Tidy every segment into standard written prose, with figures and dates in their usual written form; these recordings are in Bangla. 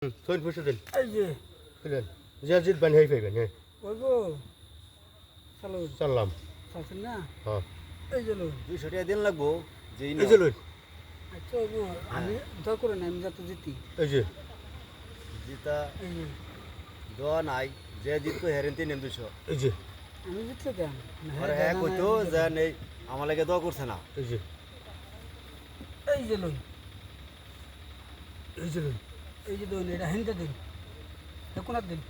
থইন পয়সা দেন এই যে দিলেন জিয়াজিদ বান হাই পাইবেন হ্যাঁ ওই গো চলো চললাম চাচ্ছেন না হ্যাঁ এই যে লোন 200 টাকা দিন লাগবো যে এই যে লইন আচ্ছা ওই গো, আমি দর করে না আমি যাতে জিতি এই যে জিতা এই যে দোয়া নাই যে জিতবো হেরেন 200 এই যে আমি জিতলে কেন আর হ্যাঁ কইতো যে নেই আমার লাগে দোয়া করছে না এই যে এই যে লোন এই যে লইন এই যে লোন এটা হেনতে দিন কোনার দিন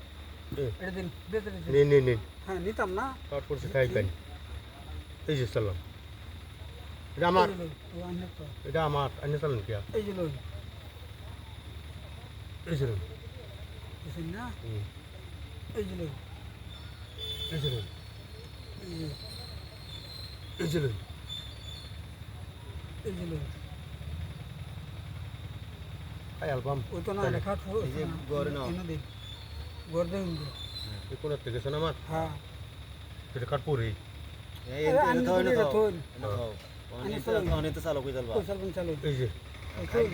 এটা দিন বেঁচে দিন নিন নিন নিন হ্যাঁ নিতাম না কাট করছে খাইবেন এই যে চললাম এটা আমার এই যে লোন, ও আনলে তো। এটা আমার আন্য চলেন কি এই যে লোন এই যে লইন বুঝছেন না এই যে লোন এই যে লইন এই যে এই যে লইন এই যে লোন খাই আলবাম ওই তো না এটা খাট এই যে গড়ে নাও। এনে দিন গড় দেন এই কোন থেকে গেছেন আমার হ্যাঁ এটা কাট পরে এই আরে, এনে আমি থাও এনে এটা থাও থইন। এনে থাও আমি অনেক তো চালু কই চলবা ওই চালবেন চালু এই যে ওই থইন।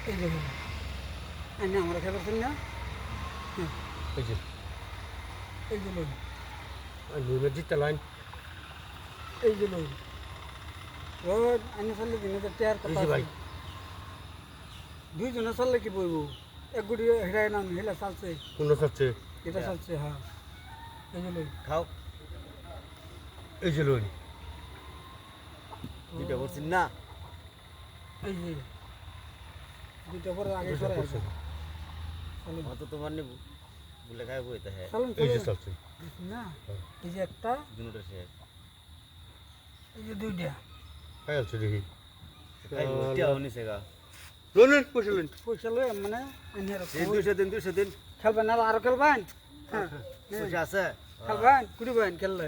এই যে হলো এনে আমরা খেয়ে পারছেন না হ্যাঁ এই যে এই যে লোন নিমে জিতে লাইন এই যে লোন রোজ আনি চাললে দিনে তো টেয়ার এই কথা যে ভাই দুইজনে চাললে কি বইব এক গুটি হেরাই নাম হেলা চালছে কোন চাচ্ছে এটা চালছে হ্যাঁ এই যে লোন খাও এই যে লইন দুইটা করছিস না এই যে দুইটা পরে আগে এই যে সরে করছেন। চালুন অত তোমার নেব বলে খাই বইতে হ্যাঁ চালুন এই যে চালুন চাচ্ছে না এই যে একটা দুটো শেষ এই যে দুইটা খাই আছে দেখি খাই বইতে নিছে গা লইন পয়সা লইন পয়সা লই মানে আনি আর এই 200 দিন খেলবেন আর আরো খেলবেন হ্যাঁ পয়সা আছে খেলবেন কুড়ি বেন খেললে